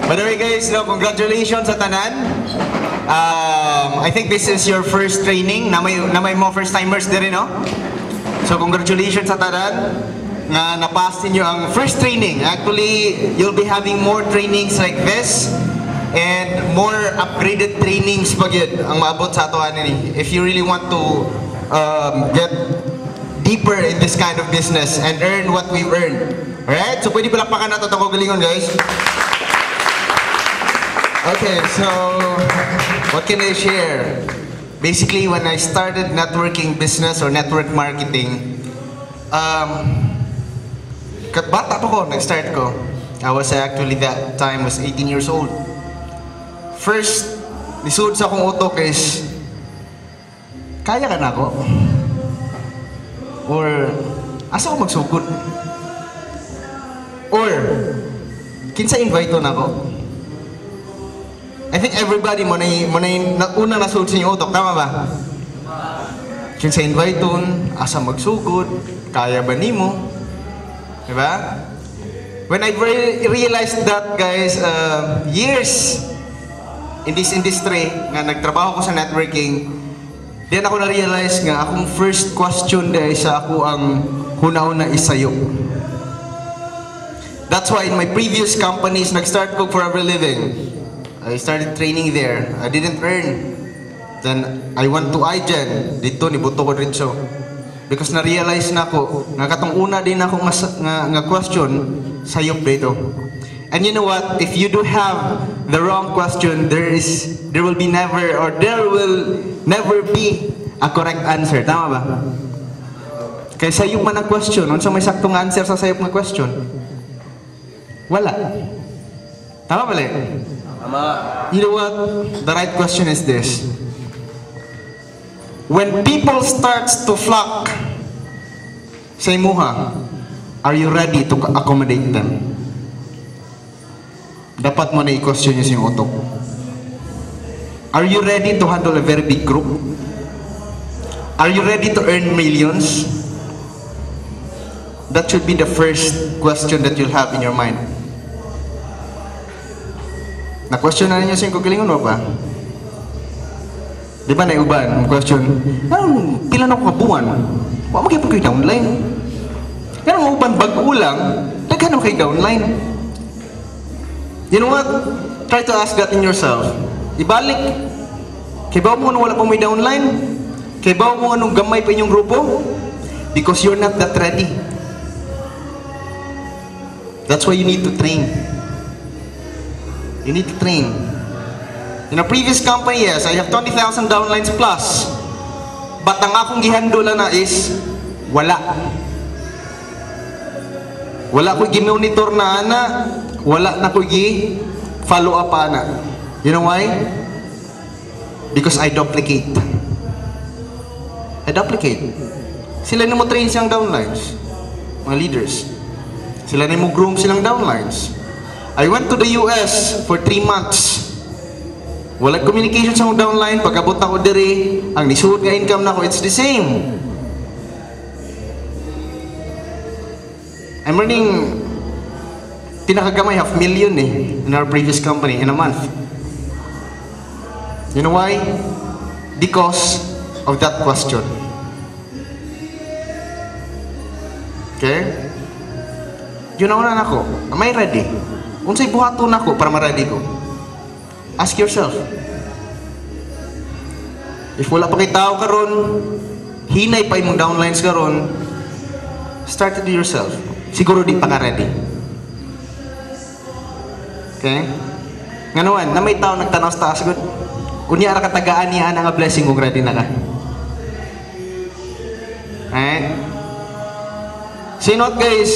By the way guys, no, congratulations sa tanan. I think this is your first training na may mga first timers din, no? So congratulations sa tanan nga napass ninyo ang first training. Actually, you'll be having more trainings like this and more upgraded trainings pag yun ang maabot sa ato ani. If you really want to get deeper in this kind of business and earn what we've earned. Alright? So pwede palakpakan nato itong kagalingon guys. Okay, so what can I share? Basically, when I started networking business or network marketing, bata pa ko, nag-start ko. I was actually that time was 18 years old. First, nisuod sa akong utok is, kaya ka na ako? Or, asa ko magsugod? Or, kinsa invite na ako? I think everybody mo na unang nasuod sa inyong utok, tama ba? Kinsa invite asa magsugod, kaya ba nimo? Diba? When I realized that guys, years in this industry, nga nagtrabaho ko sa networking, then ako na-realize nga akong first question dahil sa ako ang huna-una isayo. That's why in my previous companies, nag-start ko Forever Living. I started training there. I didn't earn. Then I went to iGen. Dito nibuto ko rin siya. Because na-realize na ako, nga katong una din ako nga question, sayop dito. And you know what? If you do have the wrong question, there will never be a correct answer. Tama ba? Kaya sayop man ang question. Unsa may saktong answer sa sayop nga question? Wala. Tama ba? You know what? The right question is this. When people starts to flock sa imuha, are you ready to accommodate them? Dapat mo na i-question niyo sa iyong utok. Are you ready to handle a very big group? Are you ready to earn millions? That should be the first question that you'll have in your mind. Na-question na ninyo sa iyong kagalingon mo ba? Di ba naiuban? Ang question, pila na ko kabuan? Huwag mo kayo po kayo downline. Pero ang uban bago lang, naghan mo kayo downline. You know what? Try to ask that in yourself. Ibalik. Kaya ba mo wala pa may downline? Kaya ba mo anong gamay pa inyong grupo? Because you're not that ready. That's why you need to train. You need to train. In a previous company, yes, I have 20,000 downlines plus. But ang akong gihandula na is, wala. Wala ko gi-monitor na ana, wala na ko gi-follow up ana. You know why? Because I duplicate. I duplicate. Sila na mo train siyang downlines, mga leaders. Sila na mo groom silang downlines. I went to the US for 3 months. Walang communication sa akong downline. Pagkabot ako diri, ang nisuot nga income na ako, it's the same. I'm earning pinakagamay $500,000 in our previous company in a month. You know why? Because of that question. Okay? Yun na ako. Am I ready? Unsay buhaton ako para ma-ready ko? Ask yourself. If wala pa kay tao karon, hinay pa imong downlines karon, start it yourself. Siguro di pa ka ready. Okay? Nganuan, na may tao nagtanaw sa taas gud. Unya ra katagaan niya nga blessing kung ready na ka. Alright? So you know what guys,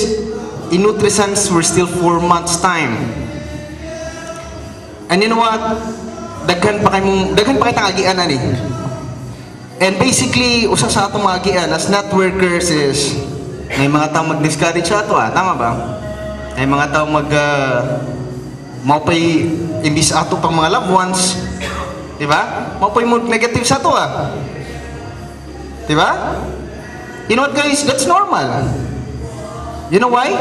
in Nutriscience we're still 4 months time. And you know what? Daghan pa kay agian ani. And basically, usa sa atong mga agian as networkers is may mga tao mag-discourage sa ato, tama ba? May mga tao maupay imbis ato pang mga loved ones, di ba? Maupay mo negative sa ato, di ba? You know what guys? That's normal. You know why?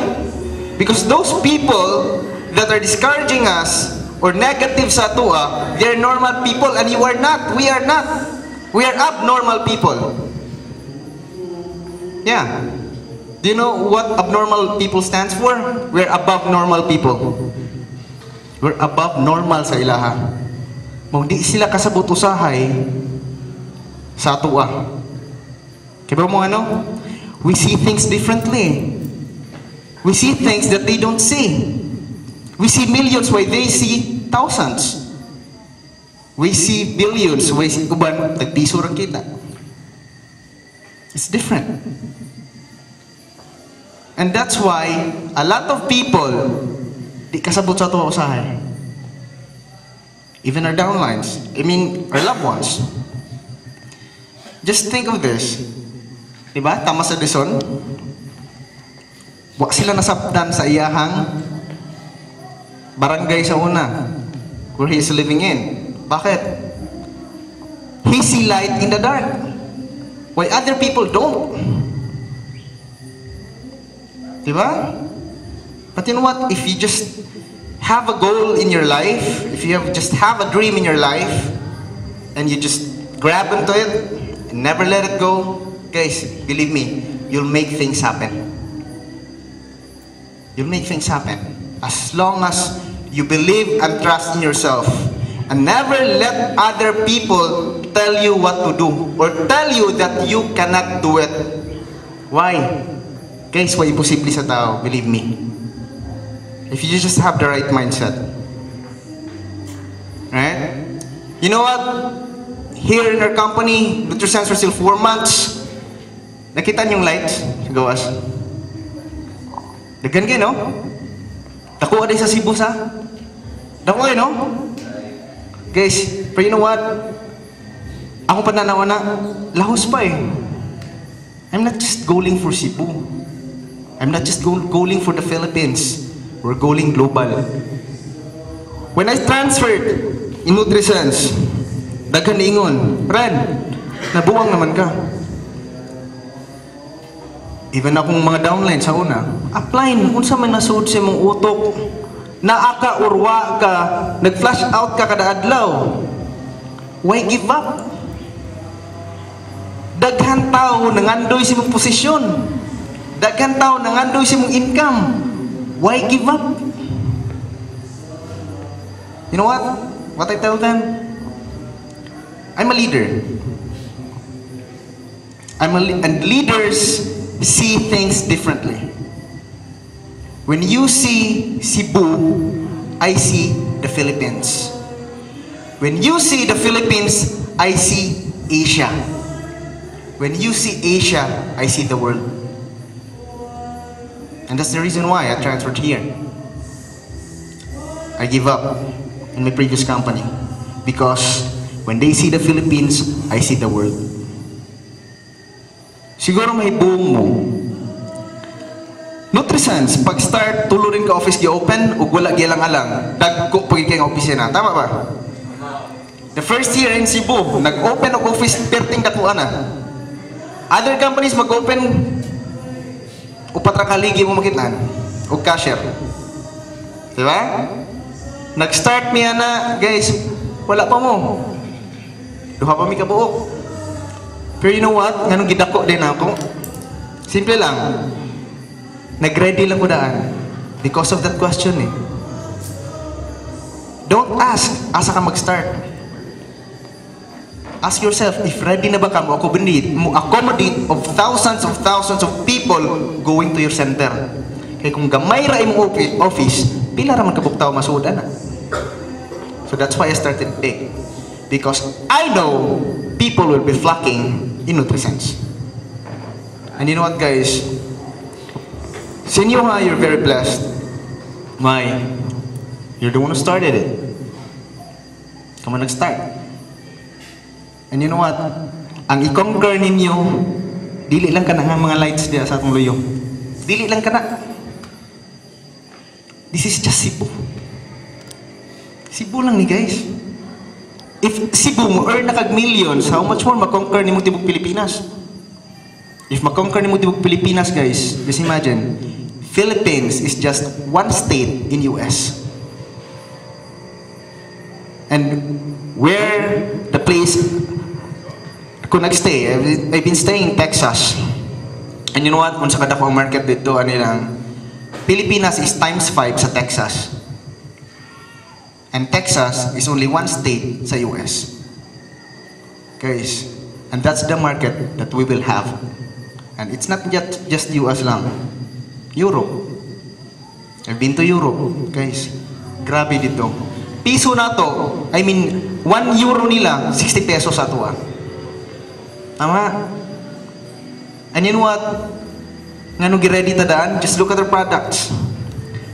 Because those people that are discouraging us or negative sa atua, they're normal people and you are not. We are not. We are abnormal people. Yeah. Do you know what abnormal people stands for? We're above normal people. We're above normal sa ilaha. Kung di sila kasabot usahay sa atua. Kaya mo ano? We see things differently. We see things that they don't see. We see millions while they see thousands. We see billions while si uban nagpiso ra kita. It's different. And that's why a lot of people di kasabot sa ato usahay. Even our downlines, our loved ones. Just think of this. Diba? Thomas Edison. Wa sila nasabtan sa iyahang barangay sa una where he is living in. Bakit? He see light in the dark. Why other people don't? Diba? But you know what? If you just have a goal in your life, if you just have a dream in your life, and you just grab into it and never let it go, guys, believe me, you'll make things happen. You'll make things happen. As long as you believe and trust in yourself, and never let other people tell you what to do, or tell you that you cannot do it. Why? Guys, why imposible sa tao, believe me. If you just have the right mindset. Right? You know what? Here in our company, NutriSense for still 4 months. Nakita niyong lights? Gawas. Dagan kayo, no? Dako aday sa Cebu sa? Dako kayo, no? Guys, but you know what? Ako pananawa na, lahos pa eh. I'm not just going for Cebu. I'm not just going for the Philippines. We're going global. When I transferred in NutriSense, daghan ingon, Ren, nabuwang naman ka. Even akong mga downline sa una, apply, unsa man nasud sa mong utok, naaka urwa ka, nag-flash out ka kada adlaw. Why give up? Daghan tao nangandoy sa mong posisyon. Daghan tao nangandoy sa mong income. Why give up? You know what? What I tell them? I'm a leader. And leaders see things differently. When you see Cebu, I see the Philippines. When you see the Philippines, I see Asia. When you see Asia, I see the world. And that's the reason why I transferred here. I give up in my previous company. Because when they see the Philippines, I see the world. Siguro may buong mo. NutriSense, pag-start, tulo rin ka office gi-open, ug wala gilang-alang. Dagko pag ikay office na. Tama ba? The first year in Cebu, nag-open og office, perting dakuan na. Other companies mag-open, upat ra kaligi mo makitnan og cashier. Diba? Nag-start miya na, guys, wala pa mo. Duha pa mi kabuok. Pero you know what? Nganong gidako din ako? Simple lang. Nag-ready lang ko daan. Because of that question eh. Don't ask, asa ka mag-start. Ask yourself, if ready na ba ka mo accommodate of thousands of people going to your center. Kaya kung gamay ra imong office, pila ra man kabuktaw masudan na. So that's why I started big. Because I know people will be flocking in NutriSense. And you know what, guys? Sinyo ha, you're very blessed. Why? You're the one who started it. Come on, nag-start. And you know what? Ang i-conquer ninyo, dili lang ka na nga mga lights diya sa atong luyo. Dili lang ka na. This is just Cebu. Cebu lang ni guys. If Cebu mo earn na kag millions, how much more makonquer ni mo tibok Pilipinas? If makonquer ni mo tibok Pilipinas, guys, just imagine, Philippines is just one state in US. And where the place ko nagstay, I've been staying in Texas. And you know what? Kung sa kadako ang market dito, ano lang, Pilipinas is times 5 sa Texas. And Texas is only one state sa US. Guys, and that's the market that we will have. And it's not just US lang. Europe. I've been to Europe, guys. Grabe dito. Piso na to, I mean, 1 euro nila, 60 pesos ato ah. Tama? And you know what? Nga nung ready tadaan, just look at their products.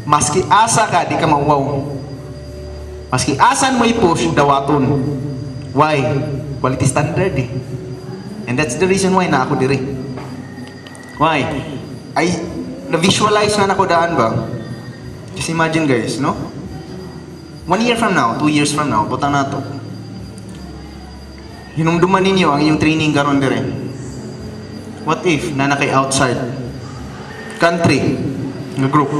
Maski asa ka, di ka mauwaw. Maski asan mo i-push, dawaton. Why? Quality standard eh. And that's the reason why na ako diri. Why? Na-visualize na ako daan ba? Just imagine guys, no? 1 year from now, 2 years from now, butang na to. Hinumduman ninyo ang inyong training karon dire. What if na nakay outside country nga group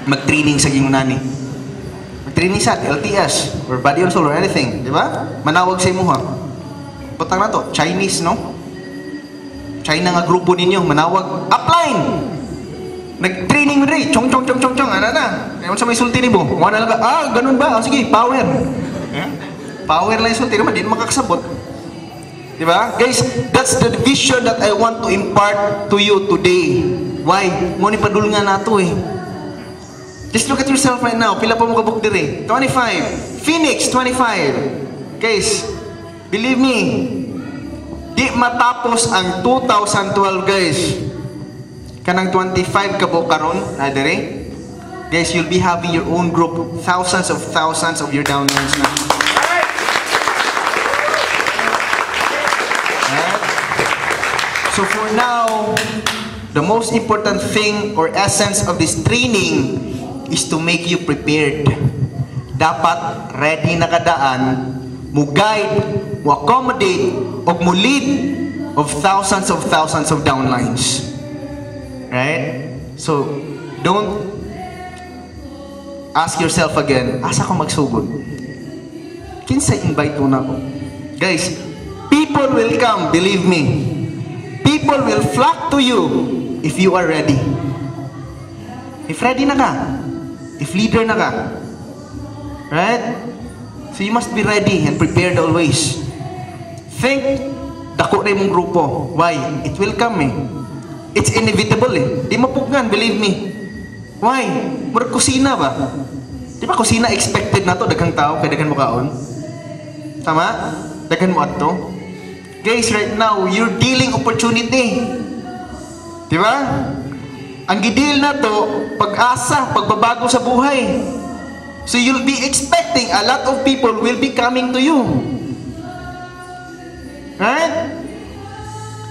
mag-training sa gingunani? Mag-training sa LTS or body on soul or anything, di ba? Manawag sa imuha. Butang na to, Chinese, no? China nga grupo ninyo, manawag, upline! Nag-training mo rin, chong, ano na? Ewan sa may sulti ni mo, mga nalaga, ganun ba? Sige, power. Yeah? Power lang yung sulti naman, di naman makakasabot. Diba? Guys, that's the vision that I want to impart to you today. Why? Ngunit padul nga na to eh. Just look at yourself right now. Pila pa mo kabuk dire? 25. Phoenix, 25. Guys, believe me, di matapos ang 2012 guys. Kanang 25 kabuk karon na dire. Guys, you'll be having your own group. Thousands of your downlines na. So for now, the most important thing or essence of this training is to make you prepared. Dapat ready na kadaan, mo guide, mo accommodate, o mo lead of thousands of downlines. Right? So, don't ask yourself again, asa ko magsugod? Kinsa invite mo na ako? Guys, people will come, believe me. People will flock to you if you are ready. If ready na ka, if leader na ka, right? So you must be ready and prepared always. Think, dako na yung grupo. Why? It will come eh. It's inevitable eh. Di mapugnan, believe me. Why? Murag kusina ba? Di ba kusina expected na to, daghang tao, kaya daghan mo kaon? Tama? Daghan mo ato? Guys, right now, you're dealing opportunity. Di ba? Ang gidil na to, pag-asa, pagbabago sa buhay. So you'll be expecting a lot of people will be coming to you. Right?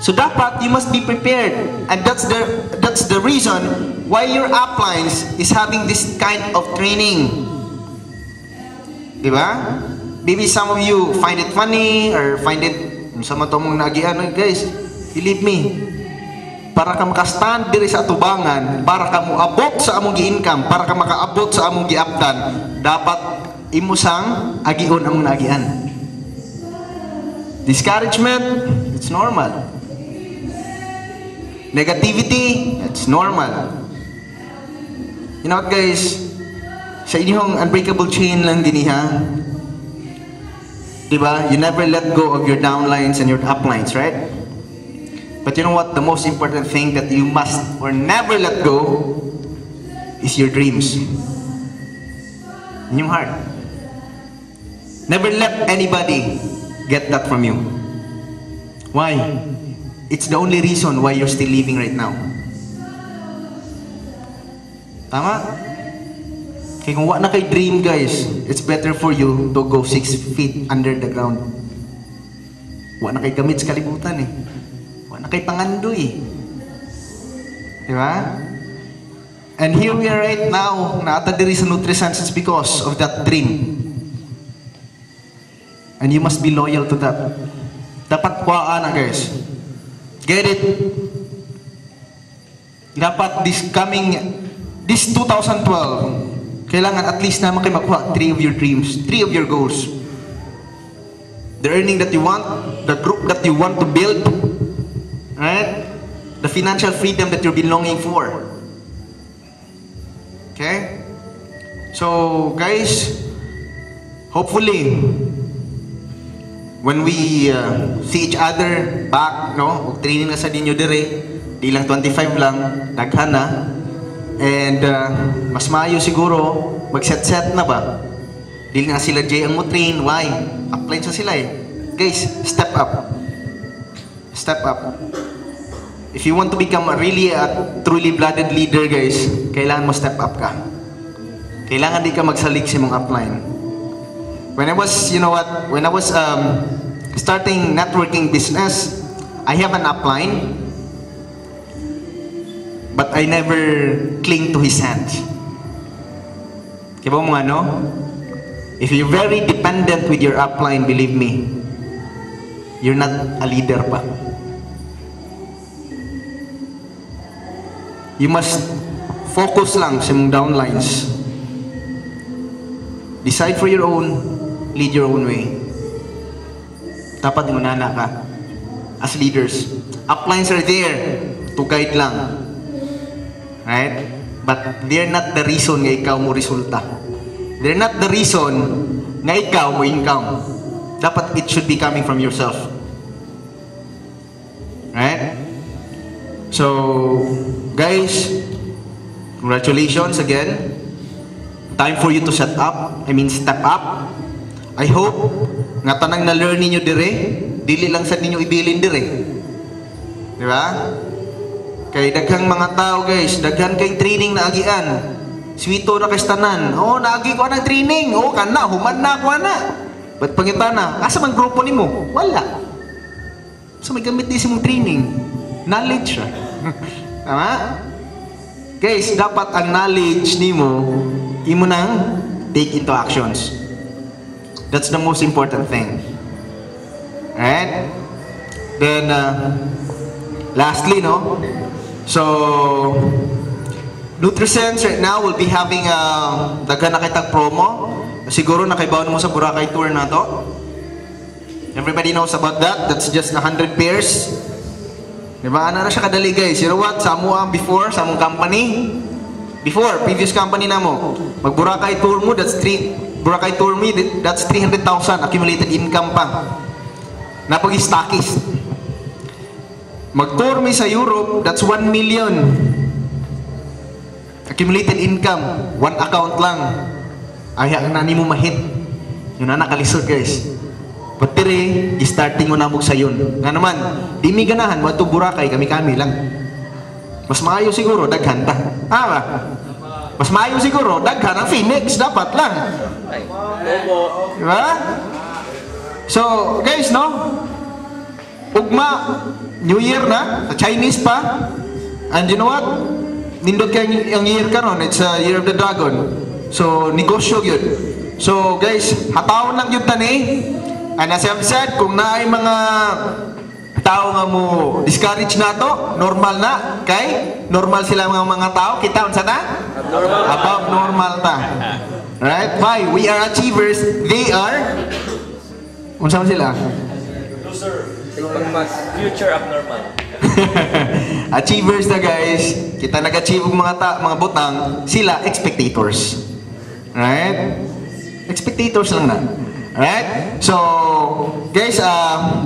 So dapat, you must be prepared. And that's the reason why your uplines is having this kind of training. Di ba? Maybe some of you find it funny or find it sama to mong nagian, guys, believe me, para ka makastand diri sa atubangan, para ka moabot sa among gi-income, para ka makaabot sa among giaptan, dapat imusang agion ang nagian. Discouragement, it's normal. Negativity, it's normal. You know what guys, sa inyong unbreakable chain lang din ha. Diba? You never let go of your downlines and your uplines, right? But you know what? The most important thing that you must or never let go is your dreams. In your heart. Never let anybody get that from you. Why? It's the only reason why you're still living right now. Tama? Kaya kung wala na kay dream guys, it's better for you to go 6 feet under the ground. Wala na kay gamit sa kalibutan eh. Wala na kay pangandoy eh. Diba? And here we are right now, naata diri sa Nutrisense because of that dream. And you must be loyal to that. Dapat kuhaan na guys. Get it? Dapat this 2012, kailangan at least naman kayo makuha 3 of your dreams, 3 of your goals. The earning that you want, the group that you want to build, right? The financial freedom that you're belonging for. Okay? So, guys, hopefully, when we see each other back, no? Training na sa ninyo dire, di lang 25 lang, daghan na. And mas maayo siguro, mag-set-set na ba? Di nga sila Jay ang mo train, why? Apply sa sila eh. Guys, step up. Step up. If you want to become a truly blooded leader, guys, kailangan mo step up ka. Kailangan di ka magsalig sa mong upline. When I was, when I was starting networking business, I have an upline, but I never cling to his hand. Kaya mo ano? If you're very dependent with your upline, believe me, you're not a leader pa. You must focus lang sa mong downlines. Decide for your own, lead your own way. Dapat munana ka as leaders. Uplines are there to guide lang. Right? But they're not the reason nga ikaw mo resulta. They're not the reason nga ikaw mo income. Dapat it should be coming from yourself. Right? So, guys, congratulations again. Time for you to step up. I hope nga tanang na-learn ninyo dire, dili lang sa ninyo ibilin dire. Di ba? Kay daghang mga tao, guys, daghan kay training na agian. Swito na kay tanan. Oh, naagi ko ang training. Oh, kana human na ako na. Ba't pangitana? Asa man grupo nimo? Wala. So may gamit din mong training. Knowledge siya. Tama? Guys, dapat ang knowledge nimo imo nang take into actions. That's the most important thing. Right? Then lastly, no? So NutriSense right now will be having daghan na kitag promo. Siguro nakaibaw mo sa Boracay tour na to. Everybody knows about that. That's just 100 pairs. Diba? Ano na siya kadali, guys? You know what? Sa mo before, sa mong company, previous company na mo, mag-Boracay tour mo, Boracay tour me, that's 300,000 accumulated income pa. Napag-stockist. Mag-tour me sa Europe, that's 1 million. Accumulated income, one account lang. Ay, ang nani mo mahit. Yun na nakalisod, guys. But dire, starting mo na mo sa yun. Nga naman, di mi ganahan, wato Boracay, kami-kami lang. Mas maayo siguro, daghan ta. Ba? Mas maayo siguro, daghan ang Phoenix, dapat lang. Diba? So, guys, no? Ugma, New Year na, sa Chinese pa. And you know what? Nindot kayo ang year karon, it's a year of the dragon. So, negosyo yun. So, guys, hataon lang yun tani. And as I've said, kung naay mga tao nga mo discourage na to, normal na. Kay, normal sila mga tao. Kita unsa ta? Above normal ta. Right? Why? We are achievers. They are unsa man sila? Loser. Future abnormal. Achievers na, guys. Kita nag-achieve mga butang, sila expectators. Right? Expectators lang na. Right? So, guys,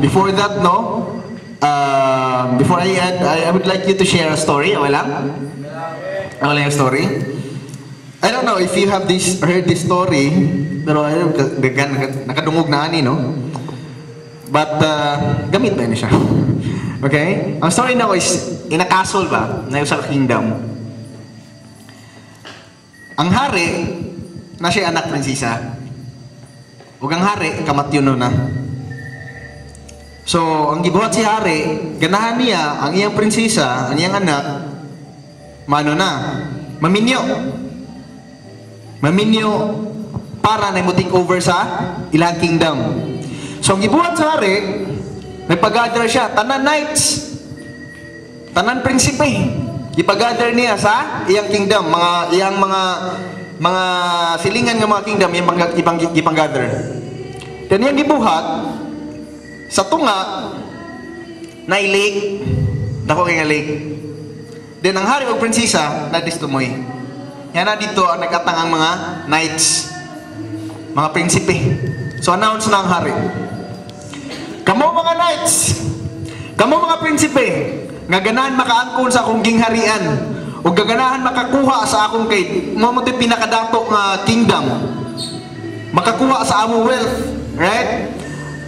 before that, no? Before I end, I would like you to share a story. Okay lang? Okay lang yung story? I don't know if you have heard this story, pero nakadungog na ani, no? But, gamit ba yun siya? Okay? Ang story na ko is, in a castle ba, na sa kingdom. Ang hari, na siya anak prinsesa. Ug ang hari, kamatyon na. So, ang gibuhat si hari, ganahan niya, ang iyang prinsesa, ang iyang anak, maminyo. Maminyo para na take over sa ilang kingdom. So, ang gibuhat sa hari, may pag-gather siya, tanan knights, tanan prinsipe. Ipag-gather niya sa iyang kingdom, iyang mga mga silingan nga mga kingdom yung ibang gather. Then yung gibuhat sa tunga na lake, dako kay nga lake. Then ang hari o prinsesa na distumoy. Yan na dito ang nagkatang ang mga knights, mga prinsipe. So announce na ang hari. Kamo mga knights, kamo mga prinsipe, nga ganahan makaangkon sa akong gingharian, o gaganahan makakuha sa akong kay mo mo pinakadato nga kingdom, makakuha sa among wealth, right?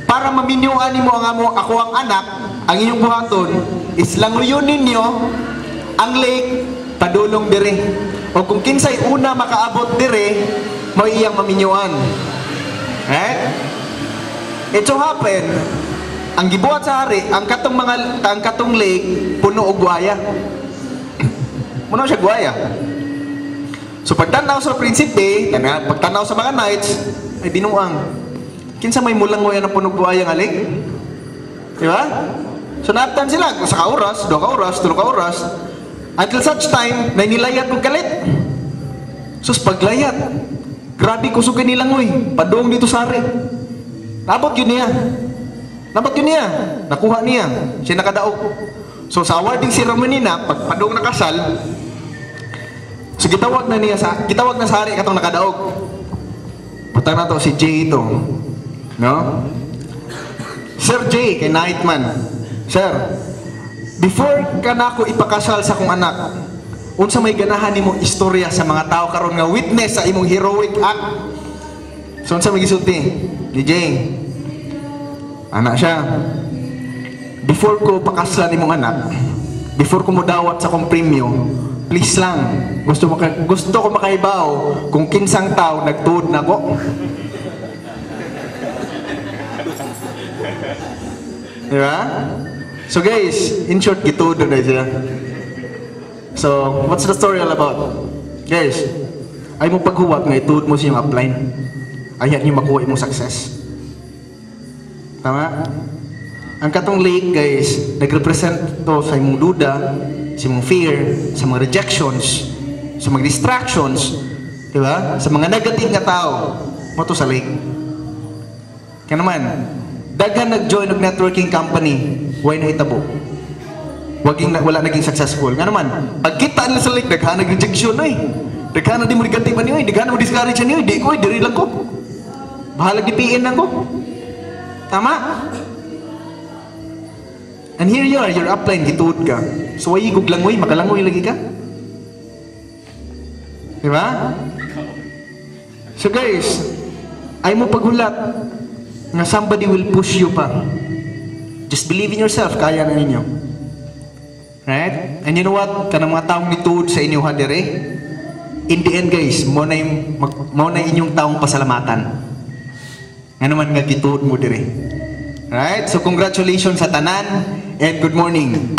Para maminyuan nimo ang ako ang anak, ang inyong buhaton is languyon ninyo ang lake padulong dire. O kung kinsay una makaabot dire, mo iyang maminyuan. Right? It so happen, ang gibuhat sa hari, ang katong lake puno og guaya. Puno siya guaya. So pagtanaw sa prinsipe, pagtanaw sa mga knights, ay binuang. Kinsa may mulang mo yan na punog buhaya nga lake? Di ba? So naaptan sila, sa kauras, 2 kauras, 3 kauras, until such time, na nilayat kong kalit. Sus, paglayat, grabe kusugin nilang mo padong dito sa hari. Nabot yun niya. Nakuha niya. Siya nakadaog. So sa awarding ceremony na, pag padong nakasal, so gitawag na sa hari katong nakadaog. Patang na to si Jay ito. No? Sir J, kay Nightman. Sir, before ka na ako ipakasal sa kong anak, unsa may ganahan nimong istorya sa mga tao karon nga witness sa imong heroic act. So unsa may gisulti? Ni J. Anak siya. Before ko pakasalan nimong anak, before ko mo dawat sa kong premyo, please lang, gusto ko makaibaw kung kinsang tao nagtuod na ko. Diba? So guys, in short, gitudo na siya. So, what's the story all about? Guys, ay mo paghuwat nga ituod mo siyang upline. Aya't niyo makuha imong success. Tama? Ang katong lake, guys, nag-represent to sa imong duda, sa imong fear, sa mga rejections, sa mga distractions, diba? Sa mga negative nga tao, mo to sa lake. Kaya naman, daghan nag-join ng networking company, why na hitabo? Wala naging successful. Nga naman, pagkita nila sa lake, daghan nag-rejection na daghan na di mo negatiban niyo daghan na mo discourage niyo di ko, diri lang ko. Bahala dipiin lang ko. Tama? And here you are, you're upline, gituod ka. So, ay igog langoy, makalangoy lagi ka. Diba? So guys, ay mo paghulat nga somebody will push you pa. Just believe in yourself, kaya na ninyo. Right? And you know what? Kanang mga taong nituod sa inyo hadere, in the end guys, mo na inyong taong pasalamatan. Nga naman nga gituod mo dire. Right? So congratulations sa tanan and good morning.